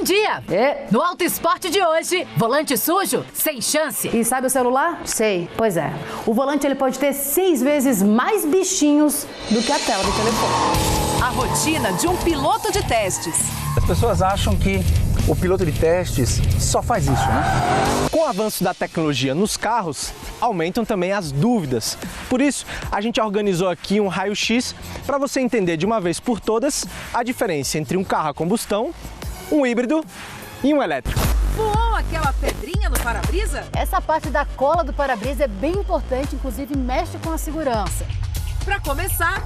Bom dia! No Auto Esporte de hoje, volante sujo, sem chance. E sabe o celular? Sei. Pois é. O volante ele pode ter 6 vezes mais bichinhos do que a tela do telefone. A rotina de um piloto de testes. As pessoas acham que o piloto de testes só faz isso, né? Com o avanço da tecnologia nos carros, aumentam também as dúvidas. Por isso, a gente organizou aqui um raio-x para você entender de uma vez por todas a diferença entre um carro a combustão, um híbrido e um elétrico. Voou aquela pedrinha no para-brisa? Essa parte da cola do para-brisa é bem importante, inclusive mexe com a segurança. Para começar,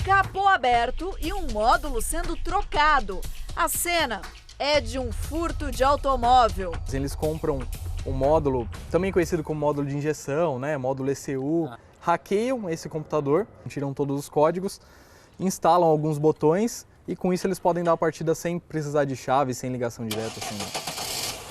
capô aberto e um módulo sendo trocado. A cena é de um furto de automóvel. Eles compram um módulo, também conhecido como módulo de injeção, né? Módulo ECU, hackeiam esse computador, tiram todos os códigos, instalam alguns botões e com isso eles podem dar a partida sem precisar de chave, sem ligação direta. Assim, né?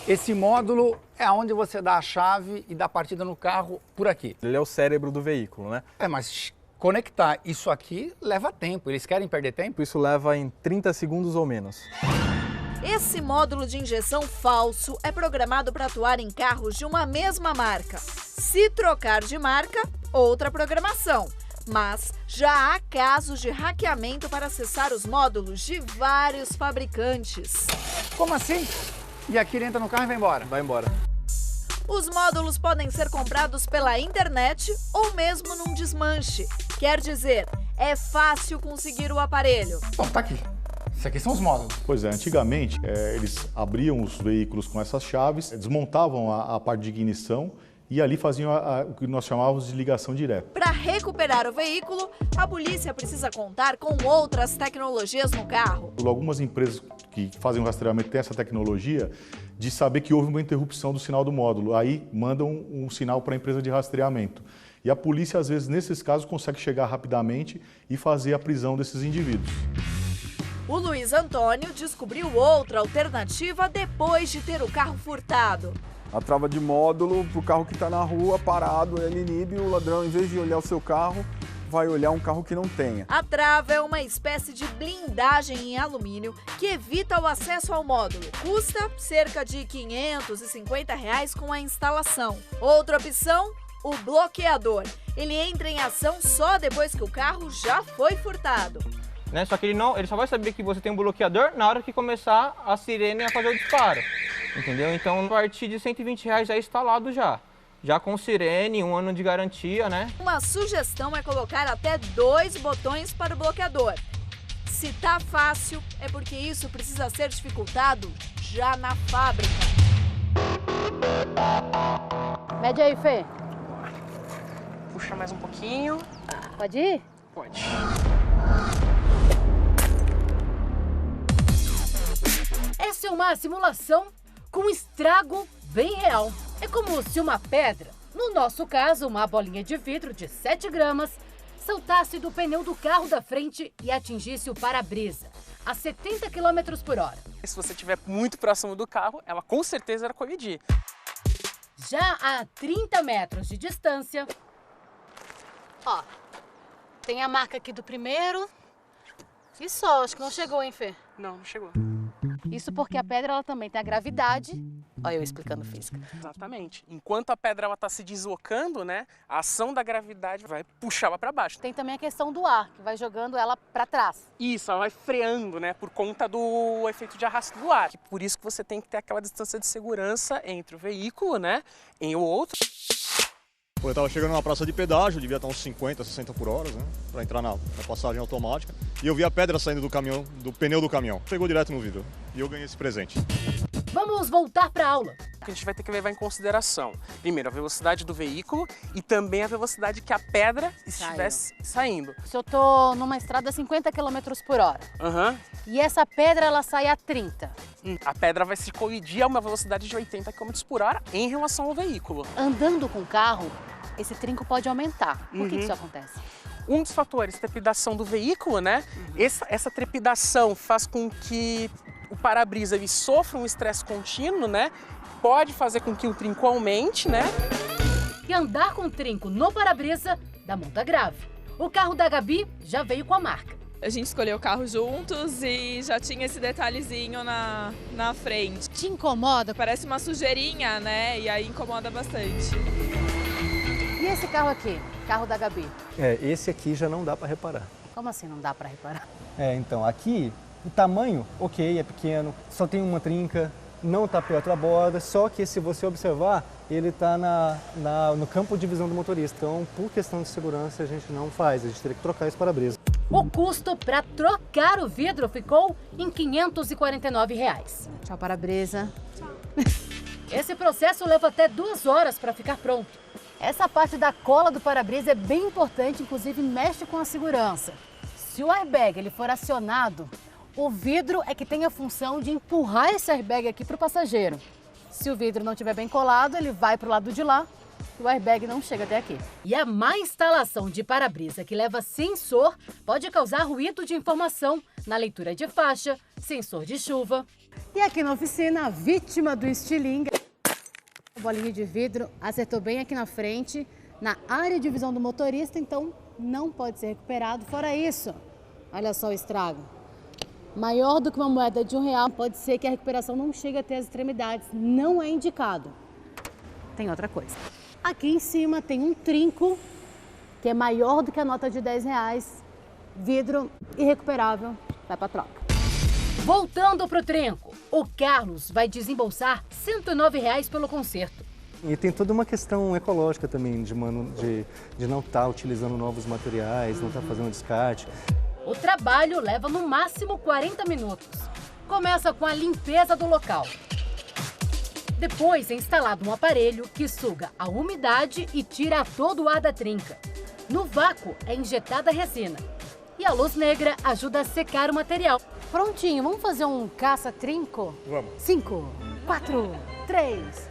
Esse módulo é onde você dá a chave e dá a partida no carro por aqui. Ele é o cérebro do veículo, né? Mas conectar isso aqui leva tempo. Eles querem perder tempo? Isso leva em 30 segundos ou menos. Esse módulo de injeção falso é programado para atuar em carros de uma mesma marca. Se trocar de marca, outra programação. Mas já há casos de hackeamento para acessar os módulos de vários fabricantes. Como assim? E aqui ele entra no carro e vai embora? Vai embora. Os módulos podem ser comprados pela internet ou mesmo num desmanche. Quer dizer, é fácil conseguir o aparelho. Bom, tá aqui. Isso aqui são os módulos. Pois é, antigamente eles abriam os veículos com essas chaves, desmontavam a parte de ignição e ali faziam o que nós chamávamos de ligação direta. Para recuperar o veículo, a polícia precisa contar com outras tecnologias no carro. Algumas empresas que fazem o rastreamento têm essa tecnologia de saber que houve uma interrupção do sinal do módulo. Aí mandam um sinal para a empresa de rastreamento. E a polícia, às vezes, nesses casos, consegue chegar rapidamente e fazer a prisão desses indivíduos. O Luiz Antônio descobriu outra alternativa depois de ter o carro furtado. A trava de módulo para o carro que está na rua, parado, ele inibe o ladrão, em vez de olhar o seu carro, vai olhar um carro que não tenha. A trava é uma espécie de blindagem em alumínio que evita o acesso ao módulo. Custa cerca de R$ 550 com a instalação. Outra opção, o bloqueador. Ele entra em ação só depois que o carro já foi furtado. Só que ele só vai saber que você tem um bloqueador na hora que começar a sirene a fazer o disparo. Entendeu? Então, a partir de R$ 120 já é instalado já com sirene, 1 ano de garantia, né? Uma sugestão é colocar até 2 botões para o bloqueador. Se tá fácil, é porque isso precisa ser dificultado já na fábrica. Mede aí, Fê. Puxa mais um pouquinho. Pode ir? Pode. Essa é uma simulação com um estrago bem real. É como se uma pedra, no nosso caso uma bolinha de vidro de 7 gramas, saltasse do pneu do carro da frente e atingisse o para-brisa a 70 km por hora. Se você estiver muito próximo do carro, ela com certeza era colidir. Já a 30 metros de distância... Ó, tem a marca aqui do primeiro e só, acho que não chegou, hein, Fê? Não chegou. Isso porque a pedra ela também tem a gravidade. Olha eu explicando física. Exatamente. Enquanto a pedra está se deslocando, né, a ação da gravidade vai puxar ela para baixo. Tem também a questão do ar, que vai jogando ela para trás. Isso, ela vai freando, né, por conta do efeito de arrasto do ar. Por isso que você tem que ter aquela distância de segurança entre o veículo, né, e o outro. Eu estava chegando na praça de pedágio, devia estar uns 50, 60 por hora, né, para entrar na passagem automática. E eu vi a pedra saindo do caminhão, do pneu do caminhão. Pegou direto no vidro. E eu ganhei esse presente. Vamos voltar para a aula. A gente vai ter que levar em consideração, primeiro, a velocidade do veículo e também a velocidade que a pedra estivesse saindo. Se eu tô numa estrada a 50 km por hora e essa pedra ela sai a 30. A pedra vai se colidir a uma velocidade de 80 km por hora em relação ao veículo. Andando com o carro, esse trinco pode aumentar. Por que isso acontece? Um dos fatores, trepidação do veículo, né? Essa trepidação faz com que o para-brisa ele sofra um estresse contínuo, né? Pode fazer com que o trinco aumente, né? E andar com trinco no para-brisa dá multa grave. O carro da Gabi já veio com a marca. A gente escolheu o carro juntos e já tinha esse detalhezinho na frente. Te incomoda? Parece uma sujeirinha, né? E aí incomoda bastante. E esse carro aqui? Carro da Gabi? Esse aqui já não dá para reparar. Como assim não dá para reparar? Então, aqui o tamanho, ok, é pequeno, só tem uma trinca, não está perto da borda, só que se você observar, ele está no campo de visão do motorista. Então, por questão de segurança, a gente não faz, a gente teria que trocar esse para-brisa. O custo para trocar o vidro ficou em R$ 549. Tchau, para-brisa. Esse processo leva até 2 horas para ficar pronto. Essa parte da cola do para-brisa é bem importante, inclusive mexe com a segurança. Se o airbag ele for acionado, o vidro é que tem a função de empurrar esse airbag aqui para o passageiro. Se o vidro não estiver bem colado, ele vai para o lado de lá e o airbag não chega até aqui. E a má instalação de para-brisa que leva sensor pode causar ruído de informação na leitura de faixa, sensor de chuva. E aqui na oficina, a vítima do estilingue, a bolinha de vidro acertou bem aqui na frente, na área de visão do motorista, então não pode ser recuperado. Fora isso, olha só o estrago. Maior do que uma moeda de R$1, pode ser que a recuperação não chegue até as extremidades. Não é indicado. Tem outra coisa. Aqui em cima tem um trinco, que é maior do que a nota de R$10. Vidro irrecuperável, vai para troca. Voltando para o trinco, o Carlos vai desembolsar R$ 109 pelo conserto. E tem toda uma questão ecológica também, de não estar utilizando novos materiais, não estar fazendo descarte. O trabalho leva no máximo 40 minutos. Começa com a limpeza do local. Depois é instalado um aparelho que suga a umidade e tira todo o ar da trinca. No vácuo é injetada a resina. E a luz negra ajuda a secar o material. Prontinho, vamos fazer um caça-trinco? Vamos. 5, 4, 3.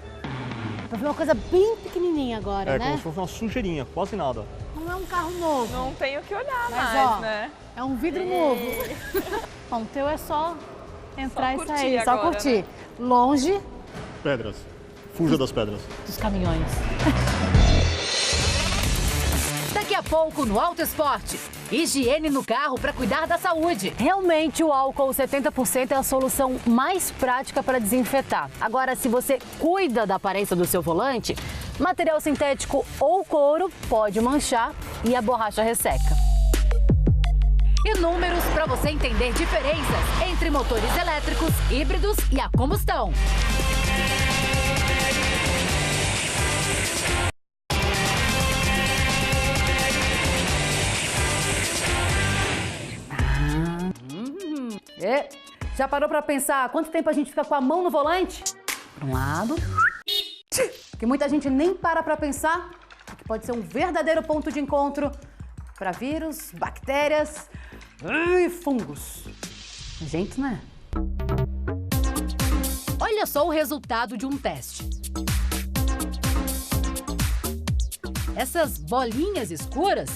Vai ver uma coisa bem pequenininha agora, né? Como se fosse uma sujeirinha, quase nada. Não é um carro novo. Não tenho que olhar Mas, mais, né? É um vidro novo. Bom, o teu é só entrar e sair, só agora, curtir. né? Longe Pedras. Fuja das pedras. dos caminhões. Daqui a pouco no Auto Esporte. Higiene no carro para cuidar da saúde. Realmente o álcool 70% é a solução mais prática para desinfetar. Agora, se você cuida da aparência do seu volante, material sintético ou couro pode manchar e a borracha resseca. E números para você entender diferenças entre motores elétricos, híbridos e a combustão. Já parou para pensar quanto tempo a gente fica com a mão no volante? Por um lado. Que muita gente nem para pensar, que pode ser um verdadeiro ponto de encontro para vírus, bactérias e fungos. Gente, né? Olha só o resultado de um teste. Essas bolinhas escuras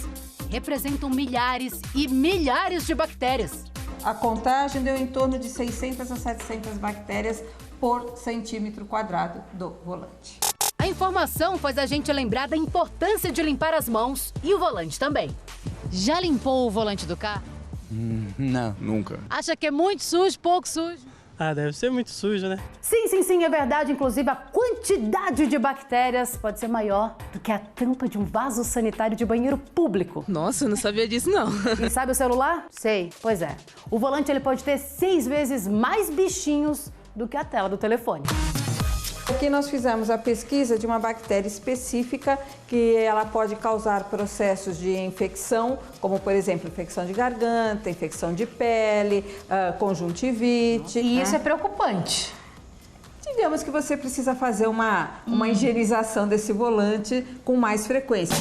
representam milhares e milhares de bactérias. A contagem deu em torno de 600 a 700 bactérias por centímetro quadrado do volante. A informação faz a gente lembrar da importância de limpar as mãos e o volante também. Já limpou o volante do carro? Não, nunca. Acha que é muito sujo, pouco sujo? Ah, deve ser muito sujo, né? Sim, é verdade. Inclusive, a quantidade de bactérias pode ser maior do que a tampa de um vaso sanitário de banheiro público. Nossa, eu não sabia disso, não. E sabe o celular? Sei, pois é. O volante ele pode ter 6 vezes mais bichinhos do que a tela do telefone. Aqui nós fizemos a pesquisa de uma bactéria específica que ela pode causar processos de infecção, como por exemplo, infecção de garganta, infecção de pele, conjuntivite. E isso é preocupante. Digamos que você precisa fazer uma higienização desse volante com mais frequência.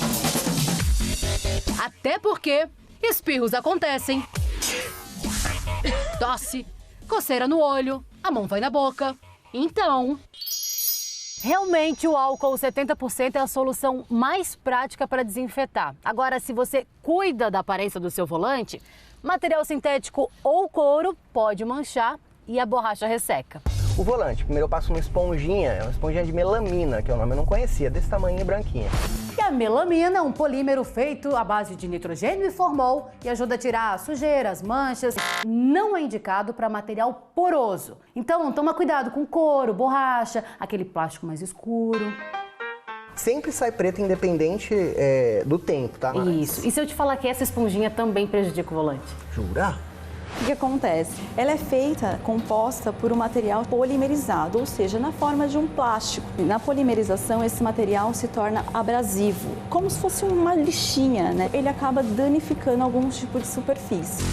Até porque espirros acontecem, tosse, coceira no olho, a mão vai na boca. Então, realmente o álcool 70% é a solução mais prática para desinfetar. Agora, se você cuida da aparência do seu volante, material sintético ou couro pode manchar e a borracha resseca. O volante, primeiro eu passo uma esponjinha de melamina, que é o nome eu não conhecia, desse tamanho branquinha. E A melamina é um polímero feito à base de nitrogênio e formol e ajuda a tirar sujeiras, manchas. Não é indicado para material poroso. Então, toma cuidado com couro, borracha, aquele plástico mais escuro. Sempre sai preta independente do tempo, tá? Isso. E se eu te falar que essa esponjinha também prejudica o volante? Jura? O que acontece? Ela é feita, composta por um material polimerizado, ou seja, na forma de um plástico. Na polimerização, esse material se torna abrasivo, como se fosse uma lixinha, né? Ele acaba danificando algum tipo de superfície.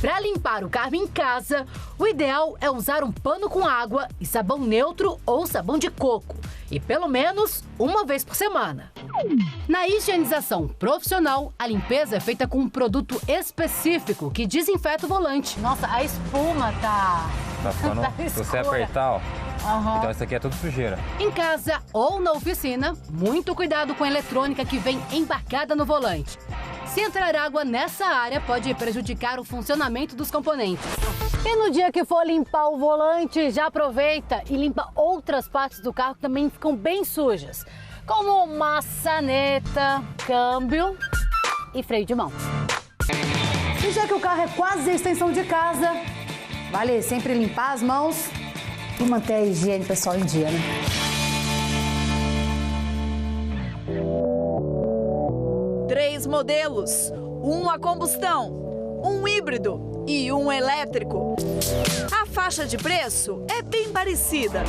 Para limpar o carro em casa, o ideal é usar um pano com água e sabão neutro ou sabão de coco. E pelo menos uma vez por semana. Na higienização profissional, a limpeza é feita com um produto específico que desinfeta o volante. Nossa, a espuma tá ficando, se você apertar, ó. Então isso aqui é tudo sujeira. Em casa ou na oficina, muito cuidado com a eletrônica que vem embarcada no volante. Se entrar água nessa área, pode prejudicar o funcionamento dos componentes. E no dia que for limpar o volante, já aproveita e limpa outras partes do carro que também ficam bem sujas, como maçaneta, câmbio e freio de mão. E já que o carro é quase a extensão de casa, vale sempre limpar as mãos e manter a higiene pessoal em dia, né? Três modelos, um a combustão, um híbrido e um elétrico. A faixa de preço é bem parecida.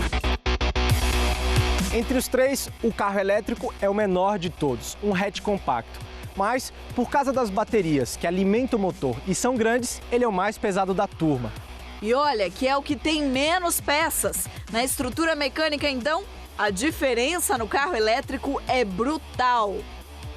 Entre os três, o carro elétrico é o menor de todos, um hatch compacto. Mas, por causa das baterias que alimentam o motor e são grandes, ele é o mais pesado da turma. E olha que é o que tem menos peças. Na estrutura mecânica, então, a diferença no carro elétrico é brutal.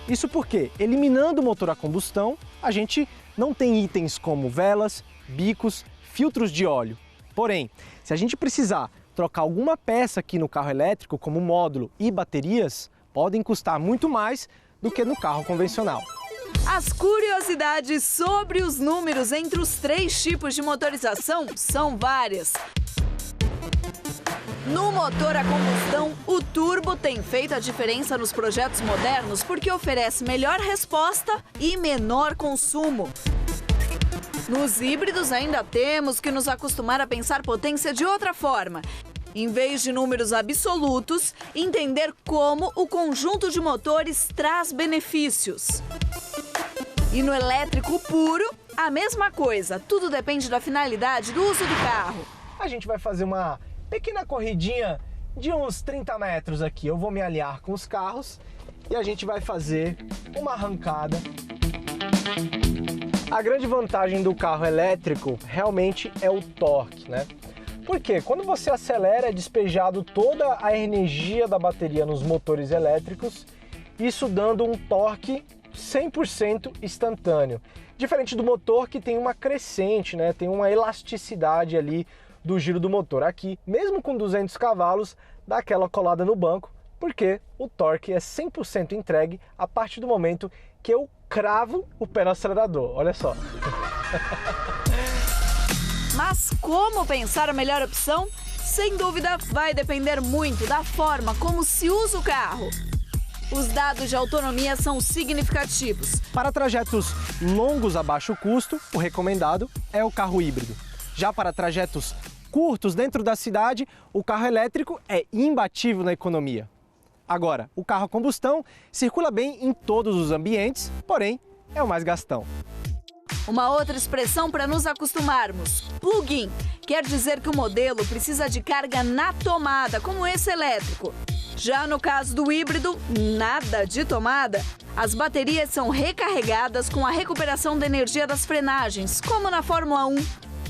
Isso porque, eliminando o motor a combustão, a gente não tem itens como velas, bicos, filtros de óleo. Porém, se a gente precisar trocar alguma peça aqui no carro elétrico, como módulo e baterias, podem custar muito mais do que no carro convencional. As curiosidades sobre os números entre os três tipos de motorização são várias. No motor a combustão, o turbo tem feito a diferença nos projetos modernos porque oferece melhor resposta e menor consumo. Nos híbridos ainda temos que nos acostumar a pensar potência de outra forma. Em vez de números absolutos, entender como o conjunto de motores traz benefícios. E no elétrico puro, a mesma coisa. Tudo depende da finalidade do uso do carro. A gente vai fazer uma pequena corridinha de uns 30 metros aqui. Eu vou me alinhar com os carros e a gente vai fazer uma arrancada. A grande vantagem do carro elétrico realmente é o torque, né? Porque quando você acelera é despejado toda a energia da bateria nos motores elétricos, isso dando um torque 100% instantâneo. Diferente do motor que tem uma crescente, né? Tem uma elasticidade ali do giro do motor. Aqui, mesmo com 200 cavalos, dá aquela colada no banco, porque o torque é 100% entregue a partir do momento que eu cravo o pé no acelerador. Olha só. Mas como pensar a melhor opção? Sem dúvida, vai depender muito da forma como se usa o carro. Os dados de autonomia são significativos. Para trajetos longos a baixo custo, o recomendado é o carro híbrido. Já para trajetos curtos dentro da cidade, o carro elétrico é imbatível na economia. Agora, o carro a combustão circula bem em todos os ambientes, porém é o mais gastão. Uma outra expressão para nos acostumarmos, plug-in, quer dizer que o modelo precisa de carga na tomada, como esse elétrico. Já no caso do híbrido, nada de tomada. As baterias são recarregadas com a recuperação da energia das frenagens, como na Fórmula 1.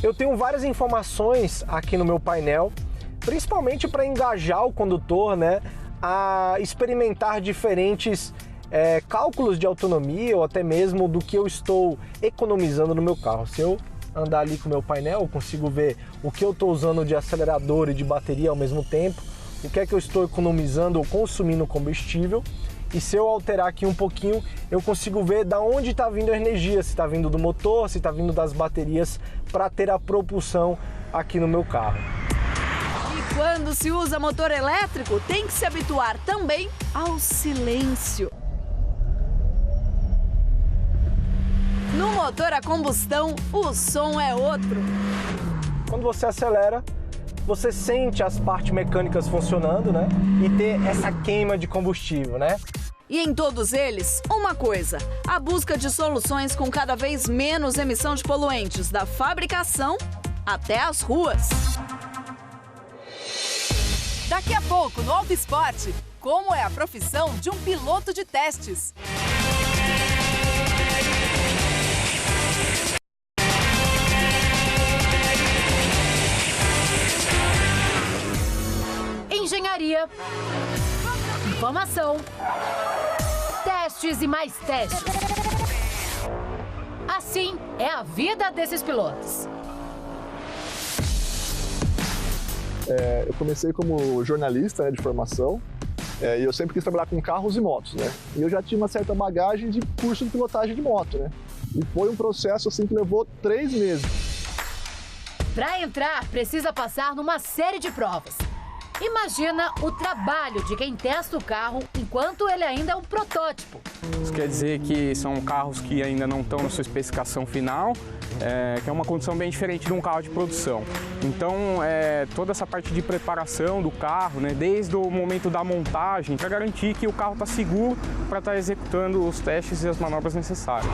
Eu tenho várias informações aqui no meu painel, principalmente para engajar o condutor, né, a experimentar diferentes cálculos de autonomia ou até mesmo do que eu estou economizando no meu carro. Se eu andar ali com o meu painel, eu consigo ver o que eu estou usando de acelerador e de bateria ao mesmo tempo, o que é que eu estou economizando ou consumindo combustível. E se eu alterar aqui um pouquinho, eu consigo ver da onde está vindo a energia, se está vindo do motor, se está vindo das baterias, para ter a propulsão aqui no meu carro. E quando se usa motor elétrico, tem que se habituar também ao silêncio. motor a combustão, o som é outro. Quando você acelera, você sente as partes mecânicas funcionando, né? E ter essa queima de combustível, né? E em todos eles, uma coisa: a busca de soluções com cada vez menos emissão de poluentes, da fabricação até as ruas. Daqui a pouco, no Auto Esporte, como é a profissão de um piloto de testes. Engenharia, informação, testes e mais testes. Assim é a vida desses pilotos. Eu comecei como jornalista, de formação, e eu sempre quis trabalhar com carros e motos, né? E eu já tinha uma certa bagagem de curso de pilotagem de moto, né? E foi um processo assim que levou 3 meses. Para entrar, precisa passar numa série de provas. Imagina o trabalho de quem testa o carro enquanto ele ainda é um protótipo. Isso quer dizer que são carros que ainda não estão na sua especificação final, que é uma condição bem diferente de um carro de produção. Então, toda essa parte de preparação do carro, né, desde o momento da montagem, para garantir que o carro está seguro para estar executando os testes e as manobras necessárias.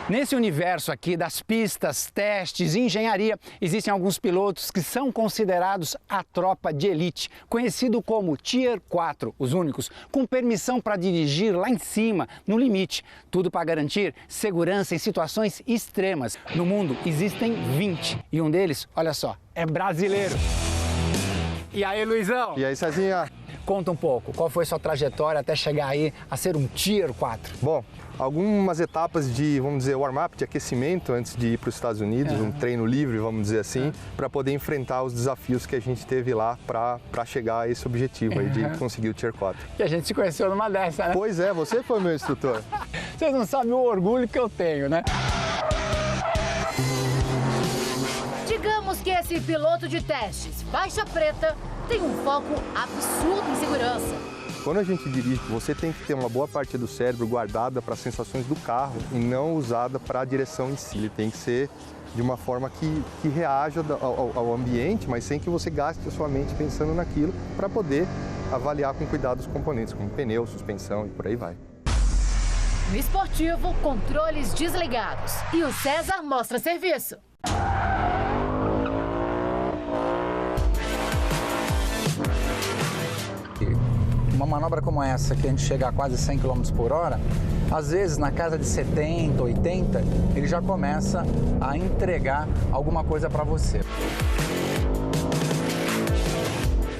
Nesse universo aqui das pistas, testes e engenharia, existem alguns pilotos que são considerados a tropa de elite, conhecido como Tier 4, os únicos, com permissão para dirigir lá em cima, no limite. Tudo para garantir segurança em situações extremas. No mundo existem 20 e um deles, olha só, é brasileiro. E aí, Luizão? E aí, Cezinha? Conta um pouco, qual foi sua trajetória até chegar aí a ser um Tier 4? Bom, algumas etapas de, vamos dizer, warm-up, de aquecimento antes de ir para os Estados Unidos, um treino livre, vamos dizer assim, para poder enfrentar os desafios que a gente teve lá para chegar a esse objetivo aí de conseguir o Tier 4. E a gente se conheceu numa dessa, né? Pois é, você foi meu instrutor. Vocês não sabem o orgulho que eu tenho, né? Digamos que esse piloto de testes, faixa preta, tem um foco absurdo em segurança. Quando a gente dirige, você tem que ter uma boa parte do cérebro guardada para as sensações do carro e não usada para a direção em si. Ele tem que ser de uma forma que reaja ao ambiente, mas sem que você gaste a sua mente pensando naquilo, para poder avaliar com cuidado os componentes, como pneu, suspensão e por aí vai. No esportivo, controles desligados. E o César mostra serviço. Uma manobra como essa, que a gente chega a quase 100 km por hora, às vezes na casa de 70, 80, ele já começa a entregar alguma coisa para você.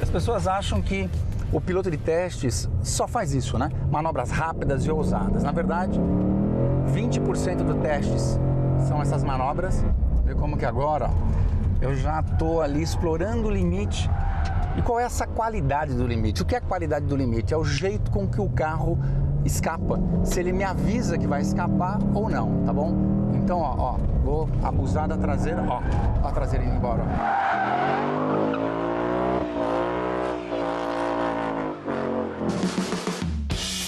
As pessoas acham que o piloto de testes só faz isso, né? Manobras rápidas e ousadas. Na verdade, 20% dos testes são essas manobras. Vê como que agora, ó, eu já estou ali explorando o limite. E qual é essa qualidade do limite? O que é a qualidade do limite? É o jeito com que o carro escapa. Se ele me avisa que vai escapar ou não, tá bom? Então, ó, vou abusar da traseira, ó a traseira indo embora, ó.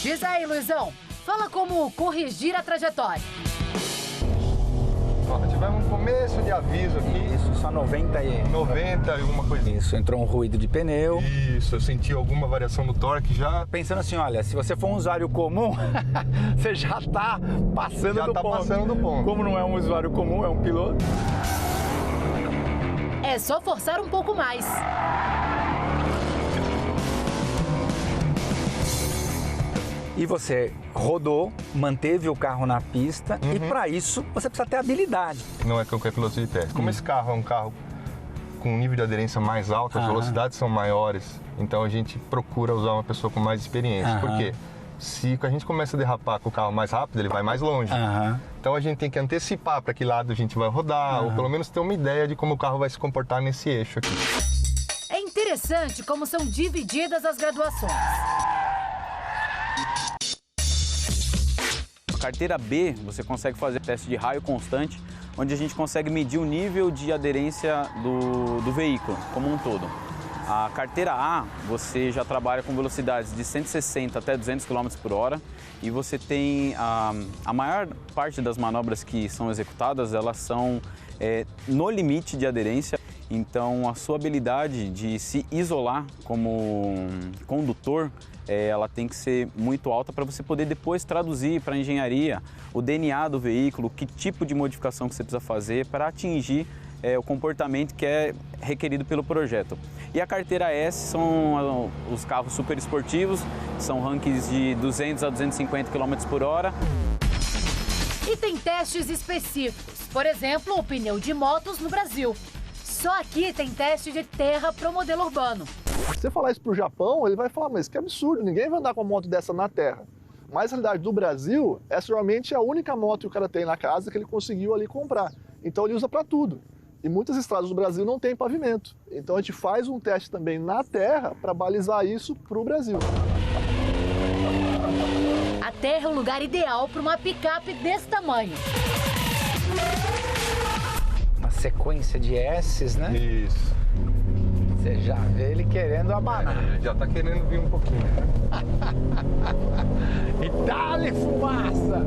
Diz aí, Luizão, fala como corrigir a trajetória. Ó, tivemos um começo de aviso aqui. Isso, só 90 e alguma coisinha. Isso, entrou um ruído de pneu. Isso, eu senti alguma variação no torque já. Pensando assim, olha, se você for um usuário comum, você já está passando do ponto. Passando do ponto. Como não é um usuário comum, é um piloto. É só forçar um pouco mais. E você rodou, manteve o carro na pista e para isso você precisa ter habilidade. Não é qualquer piloto de teste. Como esse carro é um carro com um nível de aderência mais alto, as velocidades são maiores, então a gente procura usar uma pessoa com mais experiência. Por quê? Se a gente começa a derrapar com o carro mais rápido, ele vai mais longe. Então a gente tem que antecipar para que lado a gente vai rodar, ou pelo menos ter uma ideia de como o carro vai se comportar nesse eixo aqui. É interessante como são divididas as graduações. Carteira B, você consegue fazer teste de raio constante, onde a gente consegue medir o nível de aderência do veículo como um todo. A carteira A, você já trabalha com velocidades de 160 até 200 km por hora e você tem a maior parte das manobras que são executadas, elas são no limite de aderência. Então, a sua habilidade de se isolar como condutor, ela tem que ser muito alta para você poder depois traduzir para a engenharia o DNA do veículo, que tipo de modificação que você precisa fazer para atingir o comportamento que é requerido pelo projeto. E a carteira S são os carros super esportivos, são rankings de 200 a 250 km por hora. E tem testes específicos, por exemplo, o pneu de motos no Brasil. Só aqui tem teste de terra para o modelo urbano. Se você falar isso pro Japão, ele vai falar, mas que absurdo, ninguém vai andar com uma moto dessa na terra. Mas a realidade do Brasil, essa realmente é a única moto que o cara tem na casa que ele conseguiu ali comprar. Então ele usa para tudo. E muitas estradas do Brasil não tem pavimento. Então a gente faz um teste também na terra para balizar isso para o Brasil. A terra é o lugar ideal para uma picape desse tamanho. Uma sequência de S's, né? Isso. Você já vê ele querendo abanar. Ele já tá querendo vir um pouquinho. E dá-lhe fumaça!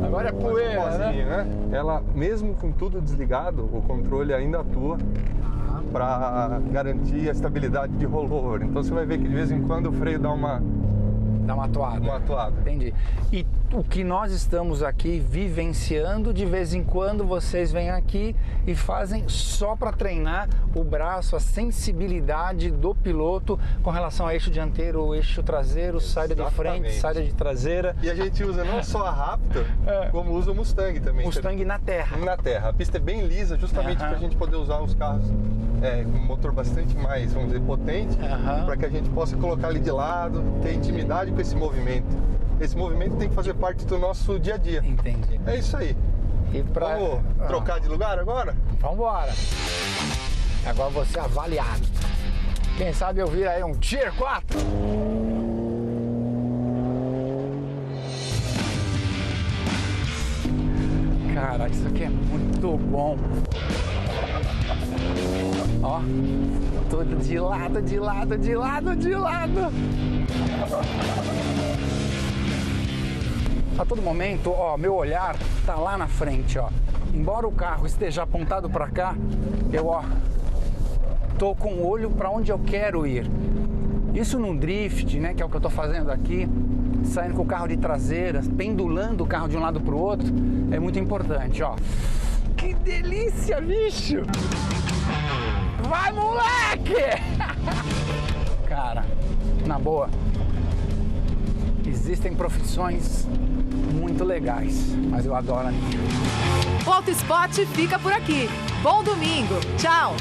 Agora é poeira, né? Ela, mesmo com tudo desligado, o controle ainda atua para garantir a estabilidade de rollover. Então você vai ver que de vez em quando o freio dá uma atuada. Uma atuada. Entendi. E o que nós estamos aqui vivenciando, de vez em quando vocês vêm aqui e fazem só para treinar o braço, a sensibilidade do piloto com relação ao eixo dianteiro, eixo traseiro, saída de frente, saída de traseira. E a gente usa não só a Raptor, como usa o Mustang também. Mustang na terra. Na terra. A pista é bem lisa, justamente para a gente poder usar os carros com um motor bastante mais, vamos dizer, potente, para que a gente possa colocar ali de lado, ter intimidade com esse movimento. Esse movimento tem que fazer parte do nosso dia a dia. Entendi. É isso aí. E vamos trocar de lugar agora? Vamos embora. Agora você é avaliado. Quem sabe eu vir aí um Tier 4? Cara, isso aqui é muito bom. Ó, tudo de lado, de lado, de lado, de lado. A todo momento, ó, meu olhar tá lá na frente, ó. Embora o carro esteja apontado para cá, eu, ó, tô com o olho para onde eu quero ir. Isso num drift, né, que é o que eu tô fazendo aqui, saindo com o carro de traseira, pendulando o carro de um lado pro outro, é muito importante, ó. Que delícia, bicho! Vai, moleque! Cara, na boa, existem profissões muito legais, mas eu adoro a minha. O Auto Sport fica por aqui. Bom domingo. Tchau.